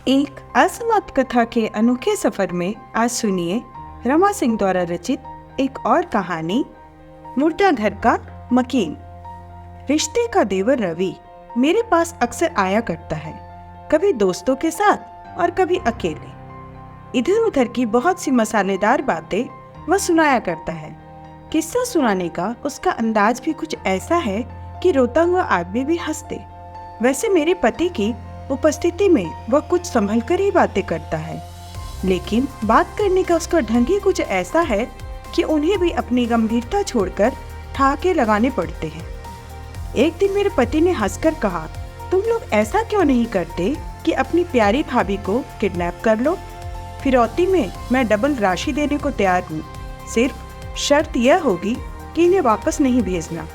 एक असमाप्त कथा के अनोखे सफर में आज सुनिए रमा सिंह द्वारा रचित एक और कहानी, मुर्दा घर का मकीन। रिश्ते का देवर रवि मेरे पास अक्सर आया करता है, कभी दोस्तों के साथ और कभी अकेले। इधर उधर की बहुत सी मसालेदार बातें वह सुनाया करता है। किस्सा सुनाने का उसका अंदाज भी कुछ ऐसा है कि रोता हुआ आदमी भी हंस दे। वैसे मेरे पति की उपस्थिति में वह कुछ संभल कर ही बातें करता है, लेकिन बात करने का उसका ढंग ही कुछ ऐसा है कि उन्हें भी अपनी गंभीरता छोड़कर ठहाके लगाने पड़ते हैं। एक दिन मेरे पति ने हंसकर कहा, तुम लोग ऐसा क्यों नहीं करते कि अपनी प्यारी भाभी को किडनैप कर लो? फिरौती में मैं डबल राशि देने को तैयार हूँ। सिर्फ शर्त यह होगी कि इन्हें वापस नहीं भेजना,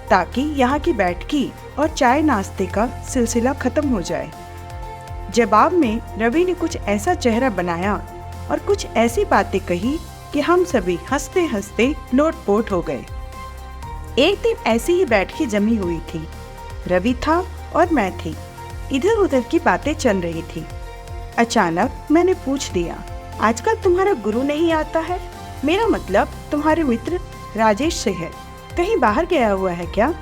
ताकि यहाँ की बैठकी और चाय नाश्ते का सिलसिला खत्म हो जाए। जवाब में रवि ने कुछ ऐसा चेहरा बनाया और कुछ ऐसी बातें कही कि हम सभी हंसते हंसते लोटपोट हो गए। एक दिन ऐसी ही बैठकी जमी हुई थी। रवि था और मैं थी। इधर उधर की बातें चल रही थी। अचानक मैंने पूछ दिया, आजकल तुम्हारा गुरु नहीं आता है? मेरा मतलब तुम्हारे मित्र राजेश से है। कहीं बाहर गया हुआ है क्या?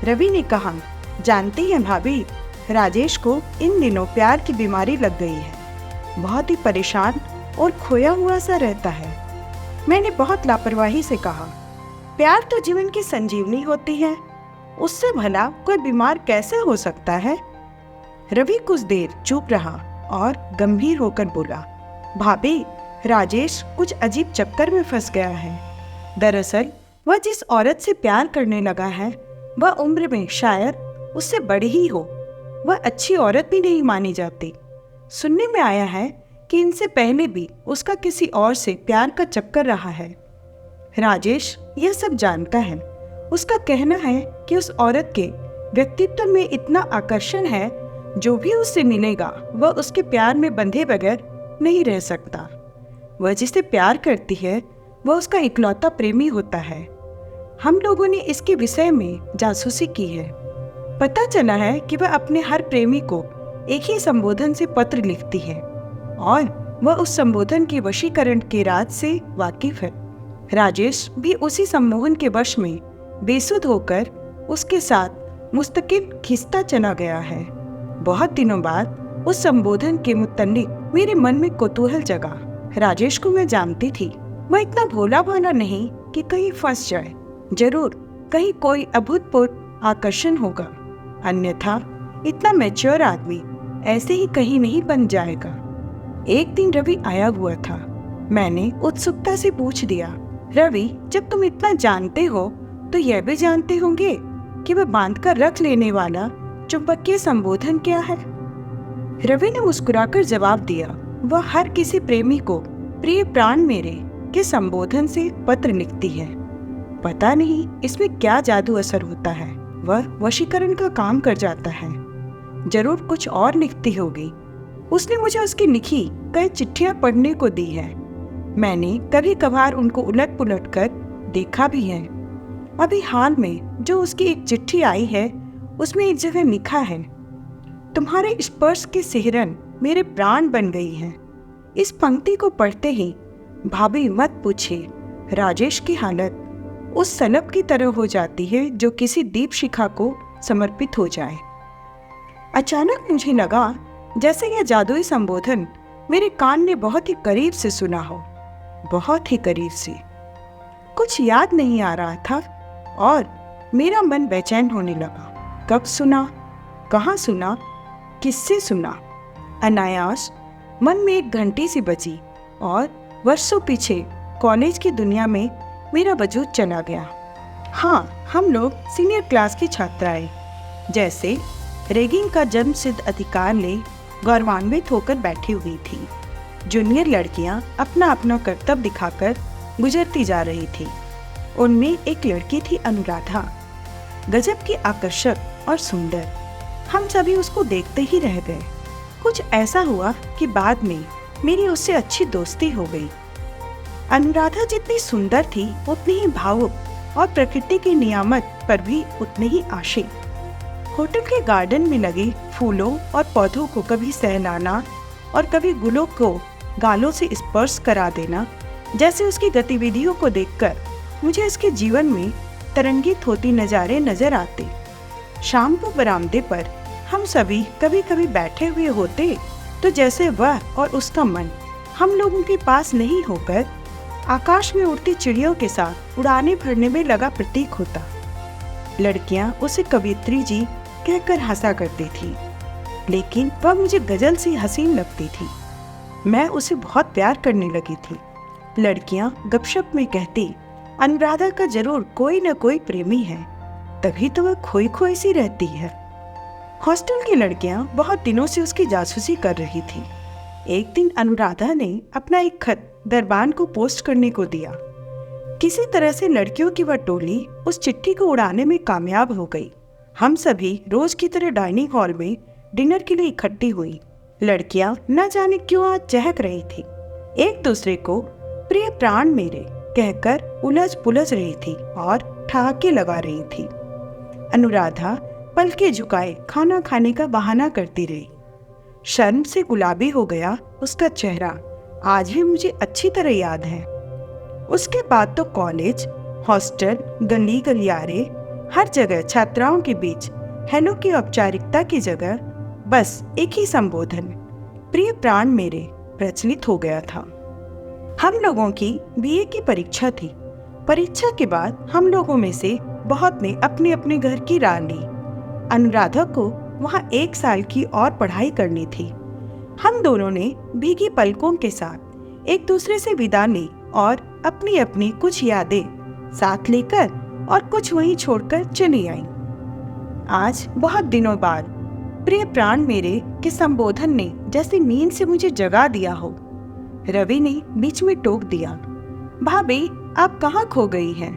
रवि ने कहा, जानती हैं भाभी, राजेश को इन दिनों प्यार की बीमारी लग गई है। बहुत ही परेशान और खोया हुआ सा रहता है। मैंने बहुत लापरवाही से कहा, प्यार तो जीवन की संजीवनी होती है, उससे भला कोई बीमार कैसे हो सकता है? रवि कुछ देर चुप रहा और गंभीर होकर बोला, भाभी, राजेश कुछ अजीब चक्कर में फंस गया है। दरअसल वह जिस औरत से प्यार करने लगा है वह उम्र में शायद उससे बड़ी ही हो। वह अच्छी औरत भी नहीं मानी जाती। सुनने में आया है कि इनसे पहले भी उसका किसी और से प्यार का चक्कर रहा है। राजेश यह सब जानता है। उसका कहना है कि उस औरत के व्यक्तित्व में इतना आकर्षण है, जो भी उससे मिलेगा वह उसके प्यार में बंधे बगैर नहीं रह सकता। वह जिसे प्यार करती है वह उसका इकलौता प्रेमी होता है। हम लोगों ने इसके विषय में जासूसी की है। पता चला है कि वह अपने हर प्रेमी को एक ही संबोधन से पत्र लिखती है और वह उस संबोधन के वशीकरण के राज से वाकिफ है। राजेश भी उसी सम्मोहन के वश में बेसुध होकर उसके साथ मुस्तकिल खिंचता चला गया है। बहुत दिनों बाद उस संबोधन के मुतल्लिक मेरे मन में कौतूहल जगा। राजेश को मैं जानती थी। वह इतना भोला भाला नहीं कि कहीं फंस जाए। जरूर कहीं कोई अभूतपूर्व आकर्षण होगा, अन्यथा इतना मैच्योर आदमी ऐसे ही कहीं नहीं बन जाएगा। एक दिन रवि आया हुआ था। मैंने उत्सुकता से पूछ दिया, रवि, जब तुम इतना जानते हो तो यह भी जानते होंगे कि वह बांध कर रख लेने वाला चुंबकीय संबोधन क्या है? रवि ने मुस्कुराकर जवाब दिया, वह हर किसी प्रेमी को प्रिय प्राण मेरे के संबोधन से पत्र लिखती है। पता नहीं इसमें क्या जादू असर होता है। वह वशीकरण का काम कर जाता है। जरूर कुछ और लिखती होगी। उसने मुझे उसकी लिखी कई चिट्ठियां पढ़ने को दी है। मैंने कभी कभार उनको उलट पुलट कर देखा भी है। अभी हाल में जो उसकी एक चिट्ठी आई है उसमें एक जगह लिखा है, तुम्हारे स्पर्श के सिहरन मेरे प्राण बन गई है। इस पंक्ति को पढ़ते ही भाभी मत पूछिए, राजेश की हालत उस सनब की तरह हो जाती है जो किसी दीप शिखा को समर्पित हो जाए। अचानक मुझे लगा जैसे यह जादुई संबोधन मेरे कान ने बहुत ही करीब से सुना हो, बहुत ही करीब से। कुछ याद नहीं आ रहा था और मेरा मन बेचैन होने लगा। कब सुना, कहाँ सुना, किससे सुना? अनायास मन में एक घंटी सी बजी और वर्षों पीछे कॉलेज की दुनिया में मेरा वजूद चला गया। हाँ, हम लोग सीनियर क्लास की छात्राएं जैसे रैगिंग का जन्म सिद्ध अधिकार ले गौरवान्वित होकर बैठी हुई थी। जूनियर लड़कियां अपना अपना कर्तव्य दिखाकर गुजरती जा रही थी। उनमें एक लड़की थी अनुराधा, गजब की आकर्षक और सुंदर। हम सभी उसको देखते ही रह गए। कुछ ऐसा हुआ कि बाद में मेरी उससे अच्छी दोस्ती हो गई। अनुराधा जितनी सुंदर थी उतनी ही भावुक और प्रकृति की नियामत पर भी उतने ही आशिक। होटल के गार्डन में लगे फूलों और पौधों को कभी सहलाना, और कभी गुलों को गालों से स्पर्श करा देना जैसे उसकी गतिविधियों को देखकर मुझे उसके जीवन में तरंगित होती नज़ारे नजर आते। शाम को बरामदे पर हम सभी कभी कभी बैठे हुए होते तो जैसे वह और उसका मन हम लोगों के पास नहीं होकर आकाश में उड़ती चिड़ियों के साथ उड़ाने भरने में लगा प्रतीक होता। लड़कियां उसे कवियत्री जी कहकर हंसा करती थी, लेकिन वह मुझे गजल सी हसीन लगती थी। मैं उसे बहुत प्यार करने लगी थी। लड़कियां गपशप में कहती, अनुराधा का जरूर कोई न कोई प्रेमी है, तभी तो वह खोई खोई सी रहती है। हॉस्टल की लड़कियां बहुत दिनों से उसकी जासूसी कर रही थी। एक दिन अनुराधा ने अपना एक खत दरबान को पोस्ट करने को दिया। किसी तरह से लड़कियों की वह टोली उस चिट्ठी को उड़ाने में कामयाब हो गई। हम सभी रोज की तरह डाइनिंग हॉल में डिनर के लिए इकट्ठी हुई। लड़कियां न जाने क्यों आज चहक रही थी, एक दूसरे को प्रिय प्राण मेरे कहकर उलझ पुलझ रही थी और ठहाके लगा रही थी। अनुराधा पलके झुकाए खाना खाने का बहाना करती रही। शर्म से गुलाबी हो गया उसका चेहरा, आज भी मुझे अच्छी तरह याद है। उसके बाद तो कॉलेज, हॉस्टल, गली गलियारे, हर जगह छात्राओं के बीच हेलो की औपचारिकता की जगह बस एक ही संबोधन, प्रिय प्राण मेरे, प्रचलित हो गया था। हम लोगों की बीए की परीक्षा थी। परीक्षा के बाद हम लोगों में से बहुत ने अपने अपने घर की राह ली। अनुराधा को वहाँ 1 साल की और पढ़ाई करनी थी। हम दोनों ने भीगी पलकों के साथ एक दूसरे से विदा ली और अपनी अपनी कुछ यादें साथ लेकर और कुछ वहीं छोड़कर चली आई। आज बहुत दिनों बाद प्रिय प्राण मेरे के संबोधन ने जैसे नींद से मुझे जगा दिया हो। रवि ने बीच में टोक दिया, भाभी आप कहाँ खो गई हैं?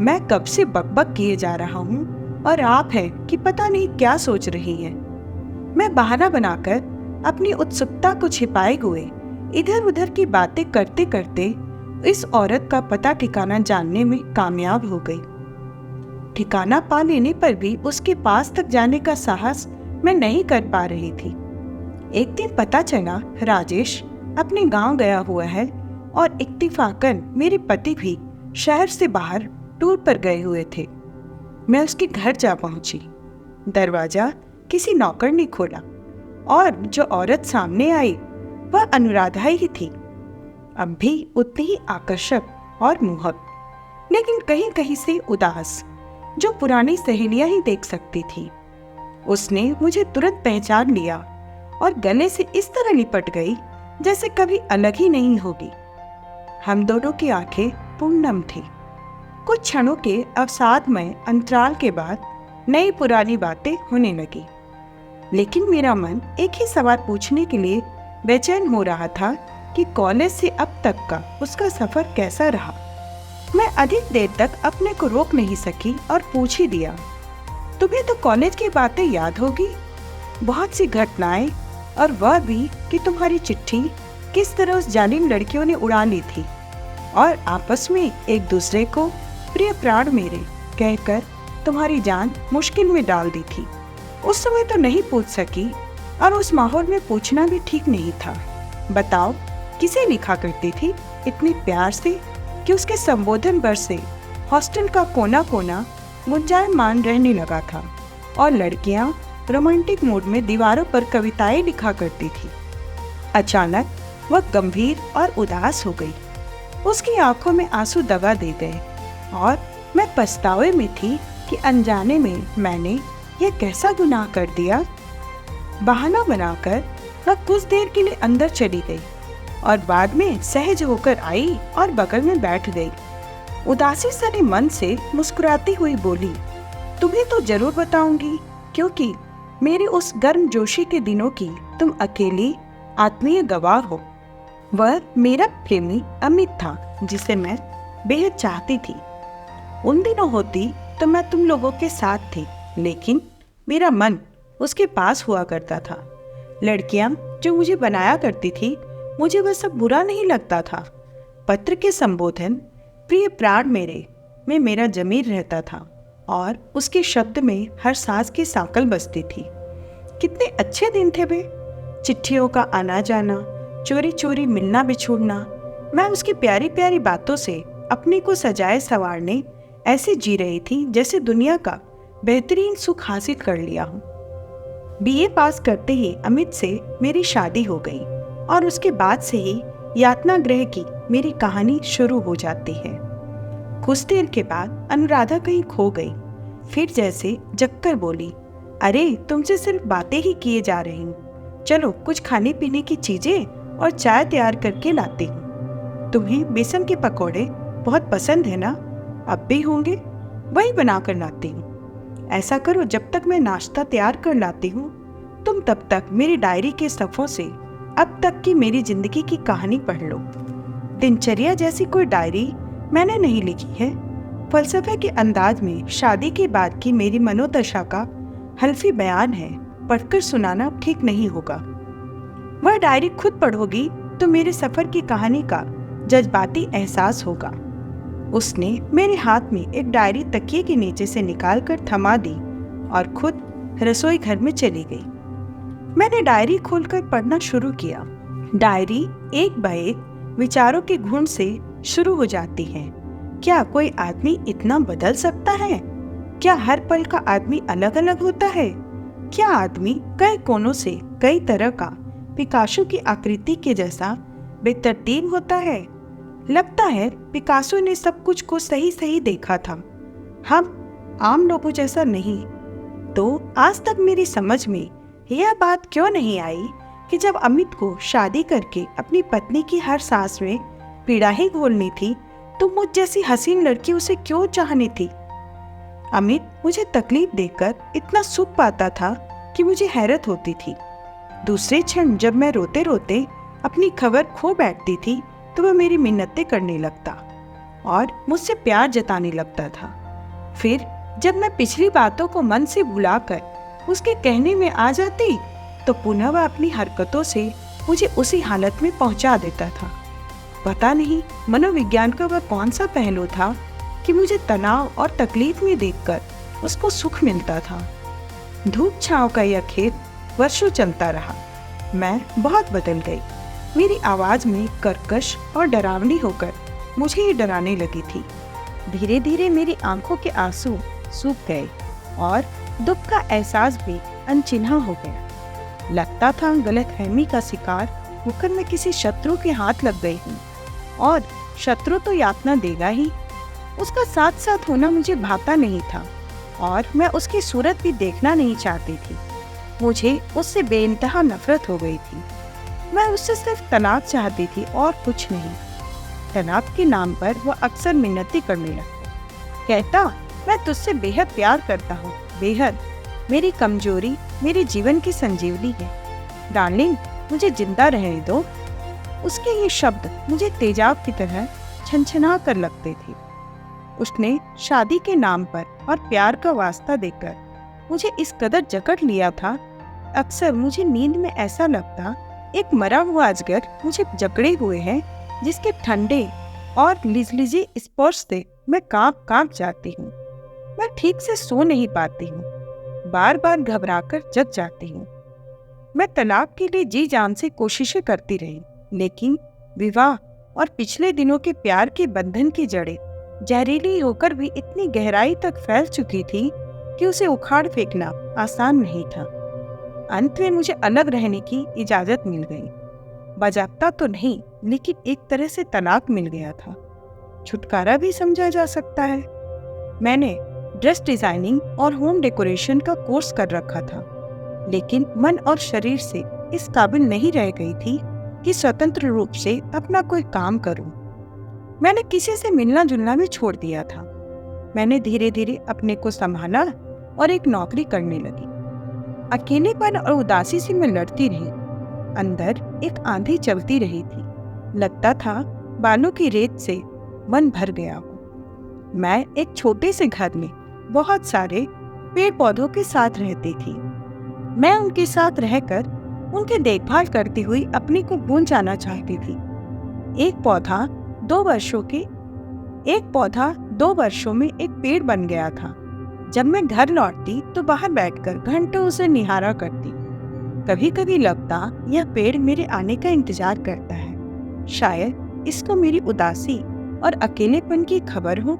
मैं कब से बकबक किए जा रहा हूँ और आप हैं कि पता नहीं क्या सोच रही हैं। मैं बहाना बनाकर अपनी उत्सुकता को छिपाए हुए इधर उधर की बातें करते करते इस औरत का पता ठिकाना जानने में कामयाब हो गई। ठिकाना पा लेने पर भी उसके पास तक जाने का साहस मैं नहीं कर पा रही थी। एक दिन पता चला राजेश अपने गांव गया हुआ है और इत्तिफाकन मेरे पति भी शहर से बाहर टूर पर गए हुए थे। मैं उसके घर जा पहुंची। दरवाजा किसी नौकर ने खोला और जो औरत सामने आई वह अनुराधा ही थी। अब भी उतनी ही आकर्षक और मोहक, लेकिन कहीं कहीं से उदास, जो पुरानी सहेलियां ही देख सकती थी। उसने मुझे तुरंत पहचान लिया और गले से इस तरह लिपट गई जैसे कभी अलग ही नहीं होगी। हम दोनों की आंखें पूर्णम थी। कुछ क्षणों के अवसादमय अंतराल के बाद नई पुरानी बातें होने लगी, लेकिन मेरा मन एक ही सवाल पूछने के लिए बेचैन हो रहा था कि कॉलेज से अब तक का उसका सफर कैसा रहा। मैं अधिक देर तक अपने को रोक नहीं सकी और पूछ ही दिया, तुम्हें तो कॉलेज की बातें याद होगी, बहुत सी घटनाएं, और वह भी कि तुम्हारी चिट्ठी किस तरह उस जालिम लड़कियों ने उड़ा ली थी और आपस में एक दूसरे को प्रिय प्राण मेरे कहकर तुम्हारी जान मुश्किल में डाल दी थी। उस समय तो नहीं पूछ सकी और उस माहौल में पूछना भी ठीक नहीं था। बताओ किसे लिखा करती थी इतने प्यार से कि उसके संबोधन भर से हॉस्टल का कोना कोना गुंजायमान रहने लगा था और लड़कियां रोमांटिक मूड में दीवारों पर कविताएं लिखा करती थी। अचानक वह गंभीर और उदास हो गई। उसकी आंखों में आंसू दबा दे गए और मैं पछतावे में थी कि अनजाने में मैंने यह कैसा गुनाह कर दिया। बहाना बनाकर वह कुछ देर के लिए अंदर चली गई और बाद में सहज होकर आई और बगल में बैठ गई। उदासी सने मन से मुस्कुराती हुई बोली, तुम्हें तो जरूर बताऊंगी, क्योंकि मेरे उस गर्मजोशी के दिनों की तुम अकेली आत्मीय गवाह हो। वह मेरा प्रेमी अमित था, जिसे मैं बेहद चाहती थी। उन दिनों होती तो मैं तुम लोगों के साथ थी, लेकिन मेरा मन उसके पास हुआ करता था। लड़कियां जो मुझे बनाया करती थी, मुझे वह सब बुरा नहीं लगता था। पत्र के संबोधन प्रिय प्राण मेरे में मेरा जमीर रहता था और उसके शब्द में हर सांस की सांकल बजती थी। कितने अच्छे दिन थे वे। चिट्ठियों का आना जाना, चोरी चोरी मिलना बिछुड़ना। मैं उसकी प्यारी प्यारी बातों से अपने को सजाए संवारने ऐसे जी रही थी जैसे दुनिया का बेहतरीन सुख हासिल कर लिया हूँ। बीए पास करते ही अमित से मेरी शादी हो गई और उसके बाद से ही यातना गृह की मेरी कहानी शुरू हो जाती है। कुछ देर के बाद अनुराधा कहीं खो गई। फिर जैसे जगकर बोली, अरे तुमसे सिर्फ बातें ही किए जा रही हूँ, चलो कुछ खाने पीने की चीजें और चाय तैयार करके लाती हूँ। तुम्हें बेसन के पकौड़े बहुत पसंद है ना? अब भी होंगे, वही बनाकर लाती हूँ। ऐसा करो, जब तक मैं नाश्ता तैयार कर लाती हूँ तुम तब तक मेरी डायरी के सफ़ों से अब तक की मेरी जिंदगी की कहानी पढ़ लो। दिनचर्या जैसी कोई डायरी मैंने नहीं लिखी है। फलसफे के अंदाज में शादी के बाद की मेरी मनोदशा का हल्फी बयान है, पढ़कर सुनाना ठीक नहीं होगा। वह डायरी खुद पढ़ोगी तो मेरे सफर की कहानी का जज्बाती एहसास होगा। उसने मेरे हाथ में एक डायरी तकिए के नीचे से निकालकर थमा दी और खुद रसोई घर में चली गई। मैंने डायरी खोलकर पढ़ना शुरू किया। डायरी एक बाय एक विचारों के घुंड से शुरू हो जाती है। क्या कोई आदमी इतना बदल सकता है? क्या हर पल का आदमी अलग अलग होता है? क्या आदमी कई कोनों से कई तरह का पिकासो की आकृति के जैसा बेतरतीब होता है? लगता है पिकासो ने सब कुछ को सही सही देखा था, हम आम लोगों जैसा नहीं। तो आज तक मेरी समझ में यह बात क्यों नहीं आई कि जब अमित को शादी करके अपनी पत्नी की हर सांस में पीड़ा ही घोलनी थी तो मुझ जैसी हसीन लड़की उसे क्यों चाहनी थी? अमित मुझे तकलीफ देकर इतना सुख पाता था कि मुझे हैरत होती थी। दूसरे क्षण जब मैं रोते रोते अपनी खबर खो बैठती थी तो वह मेरी मिन्नतें करने लगता और मुझसे प्यार जताने लगता था। फिर जब मैं पिछली बातों को मन से भुलाकर उसके कहने में आ जाती तो पुनः वह अपनी हरकतों से मुझे उसी हालत में पहुंचा देता था। पता नहीं मनोविज्ञान का वह कौन सा पहलू था कि मुझे तनाव और तकलीफ में देखकर उसको सुख मिलता था। धूप छांव का यह खेल वर्षों चलता रहा। मैं बहुत बदल गई। मेरी आवाज में कर्कश और डरावनी होकर मुझे ही डराने लगी थी। धीरे धीरे मेरी आंखों के आंसू सूख गए और दुख का एहसास भी अनचिन्हा हो गया। लगता था गलतफहमी का शिकार होकर मैं किसी शत्रु के हाथ लग गई हूँ और शत्रु तो यातना देगा ही। उसका साथ साथ होना मुझे भाता नहीं था और मैं उसकी सूरत भी देखना नहीं चाहती थी। मुझे उससे बेइंतहा नफरत हो गई थी। मैं उससे सिर्फ तलाक चाहती थी और कुछ नहीं। तलाक के नाम पर वह अक्सर मिन्नती करने लगता, कहता मैं तुझसे बेहद प्यार करता हूँ, बेहद। मेरी कमजोरी मेरे जीवन की संजीवनी है। डार्लिंग, मुझे जिंदा रहने दो। उसके ये शब्द मुझे तेजाब की तरह छनछना कर लगते थे। उसने शादी के नाम पर और प्यार का वास्ता देकर मुझे इस कदर जकड़ लिया था। अक्सर मुझे नींद में ऐसा लगता एक मरा हुआ अजगर मुझे जकड़े हुए है, जिसके ठंडे और लिजलिजे स्पर्श से मैं कांप जाती हूँ। मैं ठीक से सो नहीं पाती हूँ, बार बार घबराकर जग जाती हूँ। मैं तलाक के लिए जी जान से कोशिशें करती रही, लेकिन विवाह और पिछले दिनों के प्यार के बंधन की जड़ें जहरीली होकर भी इतनी गहराई तक फैल चुकी थी कि उसे उखाड़ फेंकना आसान नहीं था। अंत में मुझे अलग रहने की इजाजत मिल गई। बाज़ाब्ता तो नहीं, लेकिन एक तरह से तलाक मिल गया था। छुटकारा भी समझा जा सकता है। मैंने ड्रेस डिजाइनिंग और होम डेकोरेशन का कोर्स कर रखा था, लेकिन मन और शरीर से इस काबिल नहीं रह गई थी कि स्वतंत्र रूप से अपना कोई काम करूं। मैंने किसी से मिलना जुलना भी छोड़ दिया था। मैंने धीरे धीरे अपने को संभाला और एक नौकरी करने लगी। अकेलेपन और उदासी से मैं लड़ती रही। अंदर एक आंधी चलती रही थी। लगता था बालों की रेत से मन भर गया हो। मैं एक छोटे से घर में बहुत सारे पेड़ पौधों के साथ रहती थी। मैं उनके साथ रहकर उनकी देखभाल करती हुई अपने को भूल जाना चाहती थी। एक पौधा 2 वर्षों में एक पेड़ बन गया था। जब मैं घर लौटती तो बाहर बैठकर घंटों उसे निहारा करती। कभी कभी लगता यह पेड़ मेरे आने का इंतजार करता है। शायद इसको मेरी उदासी और अकेलेपन की खबर हो।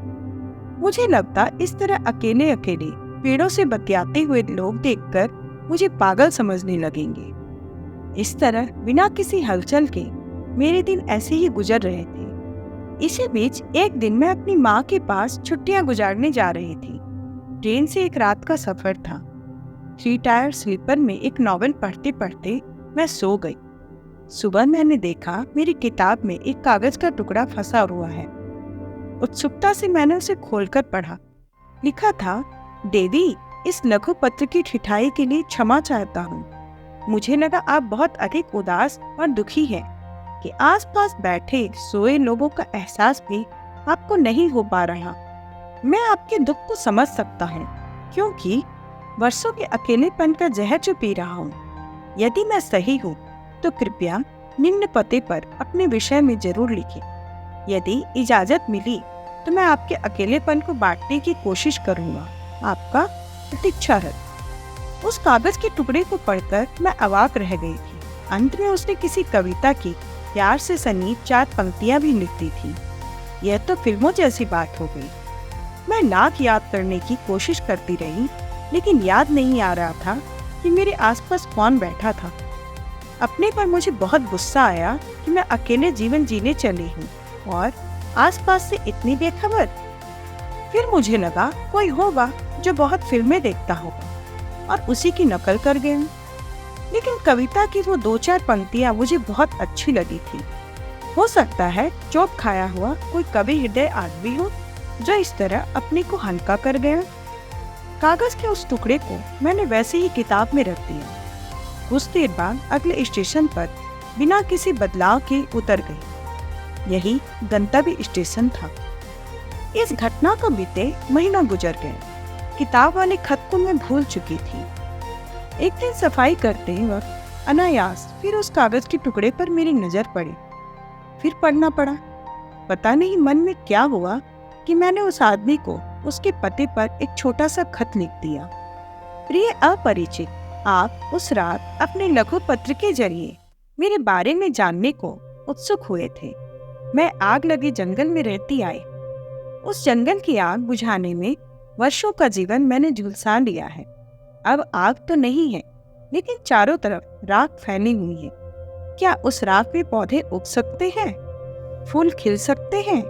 मुझे लगता इस तरह अकेले अकेले पेड़ों से बतियाते हुए लोग देखकर मुझे पागल समझने लगेंगे। इस तरह बिना किसी हलचल के मेरे दिन ऐसे ही गुजर रहे थे। इसी बीच एक दिन मैं अपनी माँ के पास छुट्टियां गुजारने जा रही थी। ट्रेन से एक रात का सफर था। 3 टायर स्लीपर में एक नॉवेल पढ़ते पढ़ते मैं सो गई। सुबह मैंने देखा मेरी किताब में एक कागज का टुकड़ा फंसा हुआ है। उत्सुकता से मैंने उसे खोलकर पढ़ा। लिखा था, देवी, इस लघु पत्र की ठिठाई के लिए क्षमा चाहता हूँ। मुझे लगा आप बहुत अधिक उदास और दुखी हैं कि आसपास बैठे सोए लोगों का एहसास भी आपको नहीं हो पा रहा। मैं आपके दुख को समझ सकता हूँ, क्योंकि वर्षों के अकेलेपन का जहर जो पी रहा हूँ। यदि मैं सही हूँ तो कृपया निम्न पते पर अपने विषय में जरूर लिखें। यदि इजाजत मिली तो मैं आपके अकेलेपन को बांटने की कोशिश करूँगा। आपका प्रतीक्षारत। उस कागज के टुकड़े को पढ़कर मैं अवाक रह गई थी। अंत में उसने किसी कविता की प्यार से सनीप 4 पंक्तियां भी लिख दी थी। यह तो फिल्मों जैसी बात हो गई। मैं लाख याद करने की कोशिश करती रही, लेकिन याद नहीं आ रहा था कि मेरे आसपास कौन बैठा था। अपने पर मुझे बहुत गुस्सा आया कि मैं अकेले जीवन जीने चली हूँ और आसपास से इतनी बेखबर। फिर मुझे लगा कोई होगा जो बहुत फिल्में देखता होगा और उसी की नकल कर गया। लेकिन कविता की वो 2-4 पंक्तियां मुझे बहुत अच्छी लगी थी। हो सकता है चोट खाया हुआ कोई कवि हृदय आदमी हो जो इस तरह अपने को हल्का कर गया। कागज के उस टुकड़े को मैंने वैसे ही किताब में रख दिया। कुछ देर बाद अगले स्टेशन पर बिना किसी बदलाव के उतर गई। यही गंतव्य स्टेशन था। इस घटना को बीते महीना गुजर गए। किताब वाले खत को मैं भूल चुकी थी। एक दिन सफाई करते वक्त अनायास फिर उस कागज के टुकड़े पर मेरी नजर पड़ी। फिर पढ़ना पड़ा। पता नहीं मन में क्या हुआ कि मैंने उस आदमी को उसके पते पर एक छोटा सा खत लिख दिया। प्रिय अपरिचित, आप उस रात अपने लघु पत्र के जरिए मेरे बारे में जानने को उत्सुक हुए थे। मैं आग लगे जंगल में रहती आई। उस जंगल की आग बुझाने में वर्षों का जीवन मैंने झुलसा लिया है। अब आग तो नहीं है, लेकिन चारों तरफ राख फैली हुई है। क्या उस राख में पौधे उग सकते हैं? फूल खिल सकते हैं?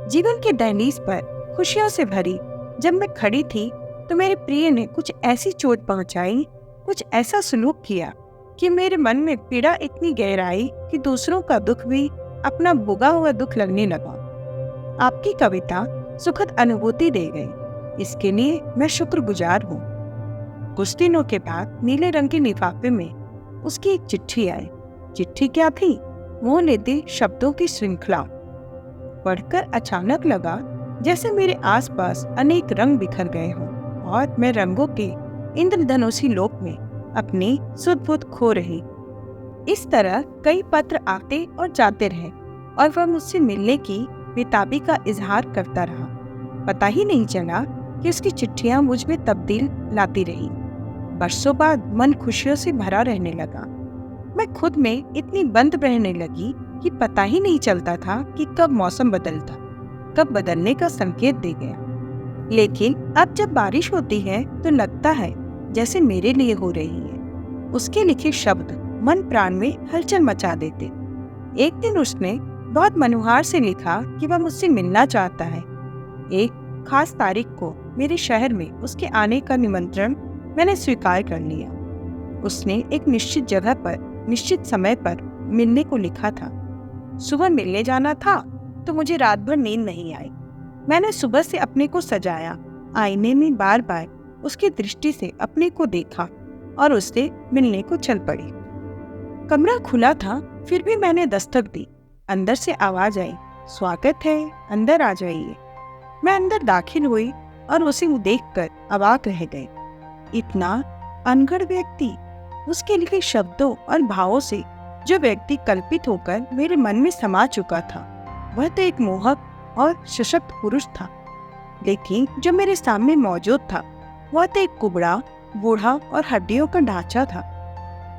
जीवन के दहलीज पर खुशियों से भरी जब मैं खड़ी थी तो मेरे प्रिय ने कुछ ऐसी चोट पहुंचाई, कुछ ऐसा सलूक किया कि मेरे मन में पीड़ा इतनी गहराई कि दूसरों का दुख भी अपना भोगा हुआ दुख लगने लगा। आपकी कविता सुखद अनुभूति दे गई, इसके लिए मैं शुक्रगुजार हूँ। कुछ दिनों के बाद नीले रंग के लिफाफे में उसकी एक चिट्ठी आई। चिट्ठी क्या थी? मोह लेते शब्दों की श्रृंखला। पढ़कर अचानक लगा जैसे मेरे आसपास अनेक रंग बिखर गए हों और मैं रंगों के इंद्रधनुषी लोक में अपनी सुध-बुध खो रही। इस तरह कई पत्र आते और जाते रहे और वह मुझसे मिलने की बेताबी का इजहार करता रहा। पता ही नहीं चला कि उसकी चिट्ठियां मुझ में तब्दील लाती रही। बरसों बाद मन खुशियों से भरा रहने लगा। मैं खुद में इतनी बंद रहने लगी कि पता ही नहीं चलता था कि कब मौसम बदलता, कब बदलने का संकेत दे गया। लेकिन अब जब बारिश होती है तो लगता है जैसे मेरे लिए हो रही है। उसके लिखे शब्द मन प्राण में हलचल मचा देते। एक दिन उसने बहुत मनोहार से लिखा कि वह मुझसे मिलना चाहता है। एक खास तारीख को मेरे शहर में उसके आने का निमंत्रण मैंने स्वीकार कर लिया। उसने एक निश्चित जगह पर निश्चित समय पर मिलने को लिखा था। सुबह मिलने जाना था तो मुझे रात भर नींद नहीं आई। मैंने सुबह से अपने को सजाया, आईने में बार बार उसकी दृष्टि से अपने को देखा और उससे मिलने को चल पड़ी। कमरा खुला था, फिर भी मैंने दस्तक दी। अंदर से आवाज आई, स्वागत है, अंदर आ जाइए। मैं अंदर दाखिल हुई और उसे देखकर अवाक रह गई। इतना अनगढ़ व्यक्ति, उसके लिखे शब्दों और भावों से जो व्यक्ति कल्पित होकर मेरे मन में समा चुका था, वह तो एक मोहक और सशक्त पुरुष था। लेकिन जो मेरे सामने मौजूद था वह तो एक कुबड़ा, बूढ़ा और हड्डियों का ढांचा था।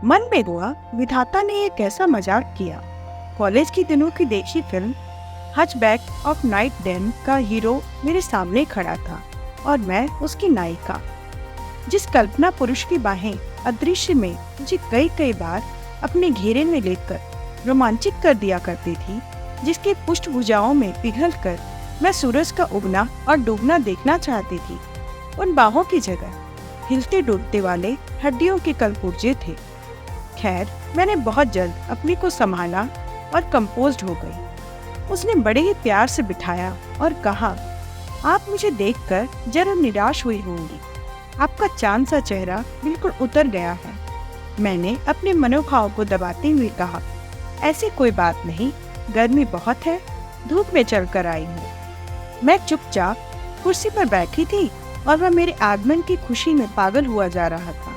मन में हुआ, विधाता ने ये कैसा मजाक किया। कॉलेज के दिनों की देखी फिल्म हचबैक ऑफ नाइट डेन का हीरो मेरे सामने खड़ा था और मैं उसकी नायिका। जिस कल्पना पुरुष की बाहें अदृश्य में मुझे कई कई बार अपने घेरे में लेकर रोमांचित कर दिया करती थी, जिसकी पृष्ठभुजाओं में पिघलकर मैं सूरज का उगना और डूबना देखना चाहती थी, उन बाहों की जगह हिलते डुलते वाले हड्डियों के कलपुर्जे थे। खैर, मैंने बहुत जल्द अपने को संभाला और कंपोज्ड हो गई। उसने बड़े ही प्यार से बिठाया और कहा, आप मुझे देखकर जरा निराश हुई होंगी। आपका चांद सा चेहरा बिल्कुल उतर गया है। मैंने अपने मनोभाव को दबाते हुए कहा, ऐसी कोई बात नहीं, गर्मी बहुत है, धूप में चलकर आई हूँ। मैं चुपचाप कुर्सी पर बैठी थी और वह मेरे आगमन की खुशी में पागल हुआ जा रहा था।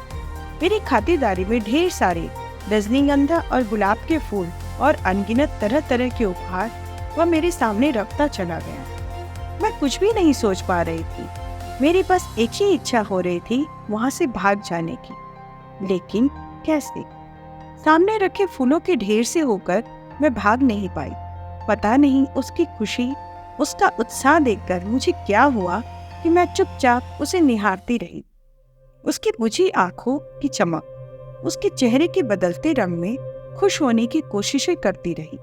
मेरी खातिरदारी में ढेर सारे रजनीगंधा और गुलाब के फूल और अनगिनत तरह तरह के उपहार वह मेरे सामने रखता चला गया। मैं कुछ भी नहीं सोच पा रही थी। मेरी बस एक ही इच्छा हो रही थी, वहां से भाग जाने की। लेकिन कैसे? सामने रखे फूलों के ढेर से होकर मैं भाग नहीं पाई। पता नहीं उसकी खुशी, उसका उत्साह देखकर मुझे क्या हुआ कि मैं चुपचाप उसे निहारती रही। उसकी बुझी आंखों की चमक, उसके चेहरे के बदलते रंग में खुश होने की कोशिशें करती रही।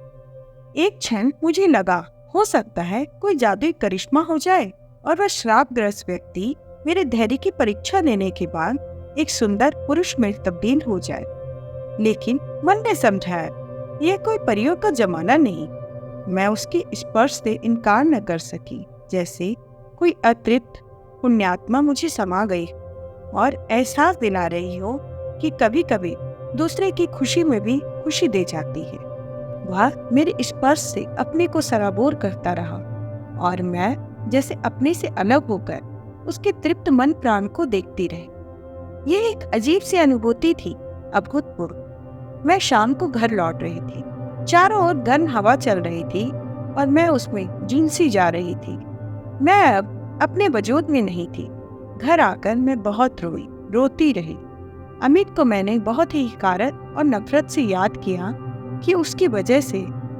एक क्षण मुझे लगा, हो सकता है कोई जादुई करिश्मा हो जाए और वह श्रापग्रस्त व्यक्ति मेरे धैर्य की परीक्षा लेने के बाद एक सुंदर पुरुष में तब्दील हो जाए। लेकिन मन ने समझाया, यह कोई परियों का जमाना नहीं। मैं उसके स्पर्श से इनकार न कर सकी, जैसे कोई अतृप्त पुण्यात्मा मुझे समा गई और एहसास दिला रही हो कि कभी कभी दूसरे की खुशी में भी खुशी दे जाती है। वह मेरे स्पर्श से अपने को सराबोर करता रहा और मैं जैसे अपने से अलग होकर उसके तृप्त मन प्राण को देखती रही। यह एक अजीब सी अनुभूति थी, अभूतपूर्व। मैं शाम को घर लौट रही थी। चारों ओर गर्म हवा चल रही थी और मैं उसमें झुलसी जा रही थी। मैं अब अपने वजूद में नहीं थी। घर आकर मैं बहुत रोती रही। अमित को मैंने बहुत ही हकारत और नफरत से याद किया कि उसकी वजह से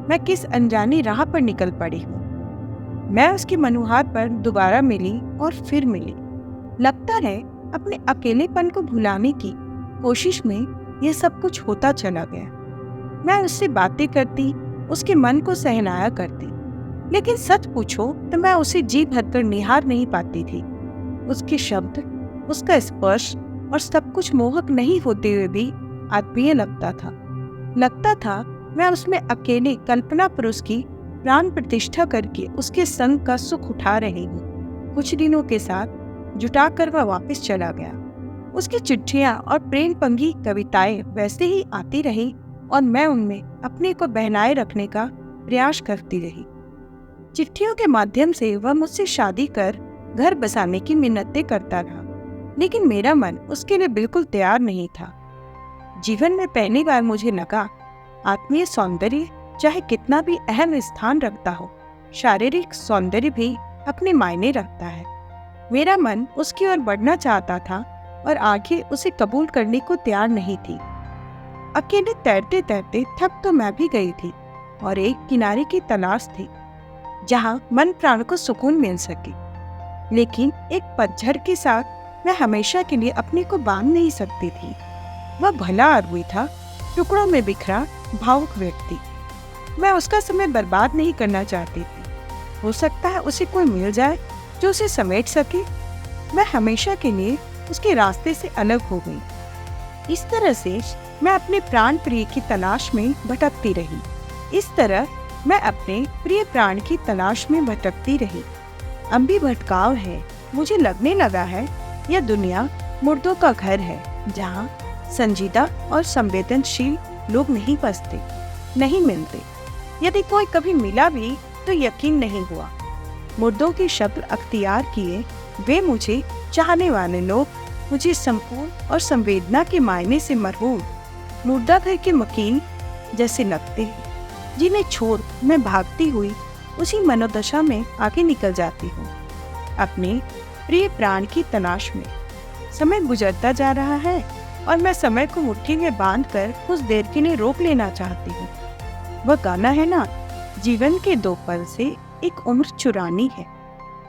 मैं किस अनजानी राह पर निकल पड़ी हूँ। मैं उसकी मनुहार पर दोबारा मिली और फिर मिली। लगता है अपने अकेलेपन को भुलाने की कोशिश में यह सब कुछ होता चला गया। मैं उससे बातें करती, उसके मन को सहलाया करती, लेकिन सच पूछो तो मैं उसे जी भरकर निहार नहीं पाती थी। उसके शब्द, उसका स्पर्श और सब कुछ मोहक नहीं होते हुए भी आत्मीय लगता था मैं उसमें अकेले कल्पना पुरुष की प्राण प्रतिष्ठा करके उसके संग का सुख उठा रही हूँ। कुछ दिनों के साथ जुटाकर वह वापस चला गया। उसकी चिट्ठियां और प्रेम पंगी कविताएं वैसे ही आती रही और मैं उनमें अपने को बहनाए रखने का प्रयास करती रही। चिट्ठियों के माध्यम से वह मुझसे शादी कर घर बसाने की मिन्नतें करता रहा, लेकिन मेरा मन उसके लिए बिल्कुल तैयार नहीं था। जीवन में पहली बार मुझे लगा, आत्मीय सौंदर्य चाहे कितना भी अहम स्थान रखता हो, शारीरिक सौंदर्य भी अपने मायने रखता है। मेरा मन उसकी ओर बढ़ना चाहता था और आंखें उसे कबूल करने को तैयार नहीं थी। अकेले तैरते तैरते थक तो मैं भी गई थी और एक किनारे की तलाश थी जहां मन प्राण को सुकून मिल सके। लेकिन एक पतझड़ के साथ मैं हमेशा के लिए अपने को बांध नहीं सकती थी। वह भला आदमी था, टुकड़ों में बिखरा भावुक व्यक्ति। मैं उसका समय बर्बाद नहीं करना चाहती थी। हो सकता है उसे कोई मिल जाए जो उसे समेट सके। मैं हमेशा के लिए उसके रास्ते से अलग हो गई। इस तरह से मैं अपने प्राण प्रिय की तलाश में भटकती रही। अब भी भटकाव है। मुझे लगने लगा है यह दुनिया मुर्दों का घर है, जहाँ संजीदा और संवेदनशील लोग नहीं बसते, नहीं मिलते। यदि कोई कभी मिला भी तो यकीन नहीं हुआ। मुर्दों के शब्द अख्तियार किए वे मुझे चाहने वाले लोग मुझे संपूर्ण और संवेदना के मायने से मरहूम मुर्दा घर के मकीन जैसे लगते हैं, जिन्हें छोड़ मैं भागती हुई उसी मनोदशा में आगे निकल जाती हूँ, अपने प्रिय प्राण की तलाश में। समय गुजरता जा रहा है, और मैं समय को मुट्ठी में बांधकर कुछ देर के लिए रोक लेना चाहती हूँ। वह गाना है ना, जीवन के 2 पल से एक उम्र चुरानी है।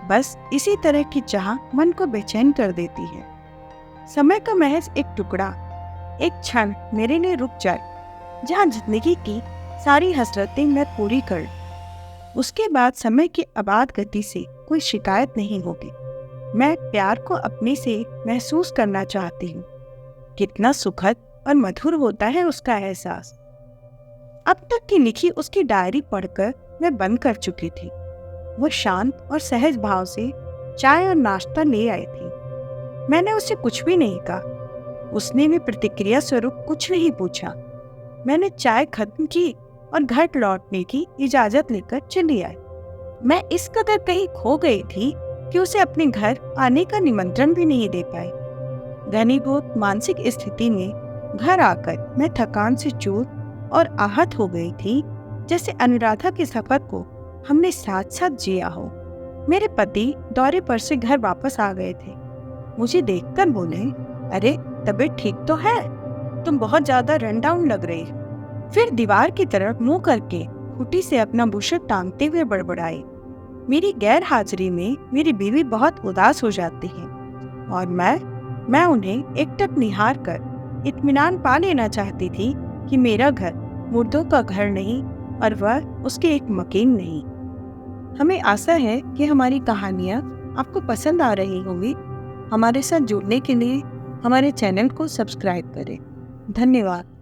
बस इसी तरह की चाह मन को बेचैन कर देती है। समय का महज एक टुकड़ा, एक क्षण मेरे लिए रुक जाए, जहाँ जिंदगी की सारी हसरतें मैं पूरी कर लूं। उसके बाद समय की अबाध गति से कोई शिकायत नहीं होगी। मैं प्यार को अपने से महसूस करना चाहती हूँ। कितना सुखद और मधुर होता है उसका एहसास। अब तक की लिखी उसकी डायरी पढ़कर मैं बंद कर चुकी थी। वो शांत और सहज भाव से चाय और नाश्ता ले आई थी। मैंने उससे कुछ भी नहीं कहा। उसने भी प्रतिक्रिया स्वरूप कुछ नहीं पूछा। मैंने चाय खत्म की और घर लौटने की इजाजत लेकर चली आई। मैं इस कदर कहीं खो गई थी कि उसे अपने घर आने का निमंत्रण भी नहीं दे पाई। घनीभूत मानसिक स्थिति में घर आकर मैं थकान से चूर और आहत हो गई थी, जैसे अनुराधा के सफर को हमने साथ साथ जिया हो। मेरे पति दौरे पर से घर वापस आ गए थे। मुझे देखकर बोले, अरे तबीयत ठीक तो है? तुम बहुत ज्यादा रन डाउन लग रही। फिर दीवार की तरफ मुंह करके खूटी से अपना बुशर्ट टांगते हुए बड़बड़ाई। मेरी गैर हाजिरी में मेरी बीवी बहुत उदास हो जाती है और मैं उन्हें एकटक निहार कर इत्मीनान पा लेना चाहती थी कि मेरा घर मुर्दों का घर नहीं और वह उसके एक मकीन नहीं। हमें आशा है कि हमारी कहानियाँ आपको पसंद आ रही होंगी। हमारे साथ जुड़ने के लिए हमारे चैनल को सब्सक्राइब करें। धन्यवाद।